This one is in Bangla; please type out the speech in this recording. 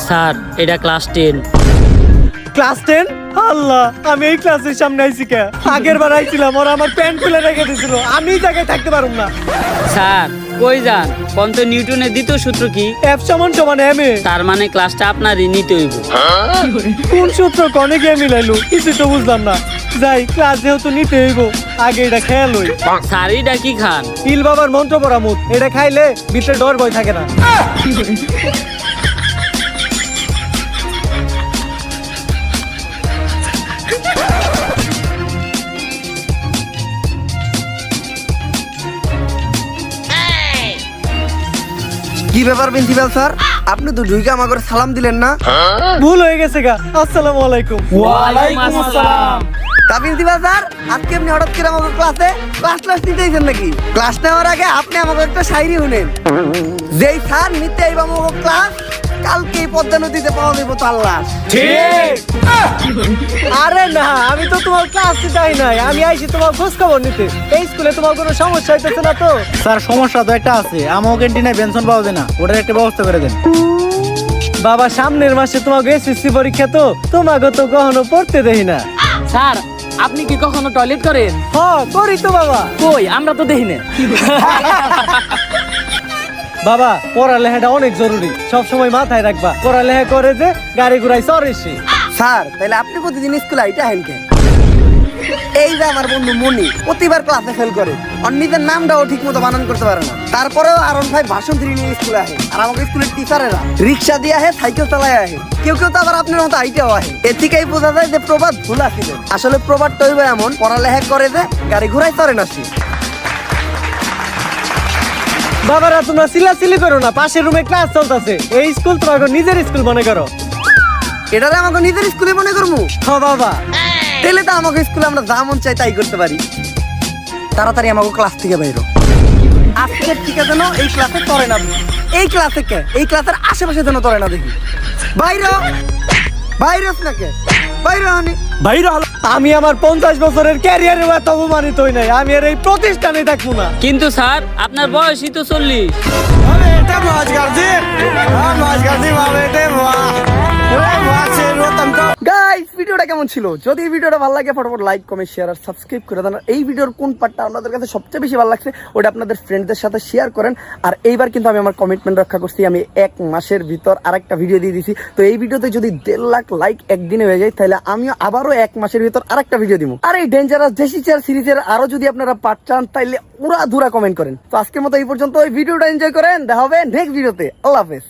স্যার এটা ক্লাস 10। ক্লাস 10? আল্লাহ, আমি এই ক্লাসের সামনে আইছি কে? আগের বার আইছিলাম ওরা আমার প্যান্ট খুলে রেখে দিয়েছিল, আমি এই জায়গায় থাকতে পারুম না। স্যার কই যান? পন্ত নিউটনের দ্বিতীয় সূত্র কি? এফ সমান সমান এম এ। তার মানে ক্লাসটা আপনারই নিতে হইব। কোন সূত্র কনে গিয়ে মিলাইলো কিছু তো বুঝলাম না। যাই, ক্লাস যেহেতু নিতে হইব আগে এটা খেয়াল হই। স্যার এটা কি খান? ইল বাবার মন্ত্র পড়া মুখ, এটা খাইলে ভিতরে ডর ভয় থাকে না। কি ব্যাপার প্রিন্সিপাল স্যার, আপনি তো ঢুকে আমাকে সালাম দিলেন না? ভুল হয়ে গেছে গা। আসসালামু আলাইকুম। ওয়ালাইকুম আসসালাম। তা প্রিন্সিপাল স্যার, আজকে আপনি হঠাৎ করে আমাকে ক্লাস নিতেইছেন নাকি? ক্লাস নেওয়ার আগে আপনি আমাকে একটা শায়রি শুনেন। যেই স্যার নিতে আইবা আমাকে ক্লাস, কালকে পদ্মা নদীতে পাওয়া দেবো তার লাশ। ঠিক। আরে না, আমি তো তোমার ক্লাস নিতেই নাই, আমি আইছি তোমার খোঁজ খবর নিতে। এই স্কুলে তোমার কোনো সমস্যা হইতেছে না তো? স্যার সমস্যা তো একটা আছে, আমার ক্যান্টিনে বেনশন পাওয়া যায় না, ওটার একটা ব্যবস্থা করে দেন। বাবা, সামনের মাসে তোমাকে এসএসসি পরীক্ষা, তো তোমাকে তো কখনো পড়তে দেই না। স্যার আপনি কি কখনো টয়লেট করেন? হ্যাঁ করি তো বাবা। কই, আমরা তো দেখি না। বাবা, পড়ালেখাটা অনেক জরুরি, সব সময় মাথায় রাখবা। পড়ালেখা করে যে গাড়ি ঘুরাই চড়ে সে। স্যার তাহলে আপনি প্রতিদিন স্কুলে আইটা হেন কেন? এই যে আমার বন্ধু মনি প্রতিবার ক্লাসে ফেল করে, আর নিজের নামটাও ঠিক মতো বানান করতে পারে না। তারপরেও আরন ভাই ভাষণ দিয়ে নিয়ে স্কুলে আসে, আর আমাকে স্কুলের টিচারেরা রিক্সা দিয়ে আসে, সাইকেল চালায় আসে, কেউ কেউ তো আবার আপনার মতো আইটাও আসে। এর থেকেই বোঝা যায় যে প্রবাদ ভুল আছিল। আসলে প্রবাদটা হইবে এমন, পড়ালেখা করে যে গাড়ি ঘুরাই চড়ে না সে। বাবারা, তোমরা চিল্লাচিল্লি করো না, পাশের রুমে ক্লাস চলতেছে। এই স্কুল তোমাকে নিজের স্কুল মনে করো। এটারে আমাকে নিজের স্কুলে মনে করবো? হ্যাঁ বাবা। তাহলে তো আমাকে স্কুলে আমরা যা মন চাই তাই করতে পারি। তাড়াতাড়ি আমাকে ক্লাস থেকে বাইরো। আজকে ঠিক আছে না, এই ক্লাসে তরে না দেখি। এই ক্লাসে কে? এই ক্লাসের আশেপাশে যেন তরে না দেখি। বাইরো বাইরস না কে? বাইরো হানি ভাইরা হলো, আমি আমার 50 বছরের ক্যারিয়ারে এত অপমানিত হই নাই। আমি আর এই প্রতিষ্ঠানে থাকবো না। কিন্তু স্যার আপনার বয়সই তো 40। গাইস, ভিডিওটা কেমন ছিল? যদি এই ভিডিওটা ভালো লাগে ফটাফট লাইক কমেন্ট শেয়ার আর সাবস্ক্রাইব করে দেন। এই ভিডিওর কোন পার্টটা আপনাদের কাছে সবচেয়ে বেশি ভালো লাগছে ওটা আপনাদের ফ্রেন্ডদের সাথে শেয়ার করেন। আর এইবার কিন্তু আমি আমার কমিটমেন্ট রক্ষা করছি, আমি 1 মাসের ভিতর আরেকটা ভিডিও দিয়ে দিছি। তো এই ভিডিওতে যদি 1.5 লাখ লাইক একদিনে হয়ে যায়, তাহলে আমিও আবারও 1 মাসের ভিতর আরেকটা ভিডিও দিব। আর এই ডেঞ্জারাস দেশি চেয়ার সিরিজের আরো যদি আপনারা পার্ট চান, তাইলে উড়া ধুরা কমেন্ট করেন। তো আজকের মতো এই পর্যন্ত। এই ভিডিওটা এনজয় করেন, দেখা হবে নেক্সট ভিডিওতে। আল্লাহ হাফেজ।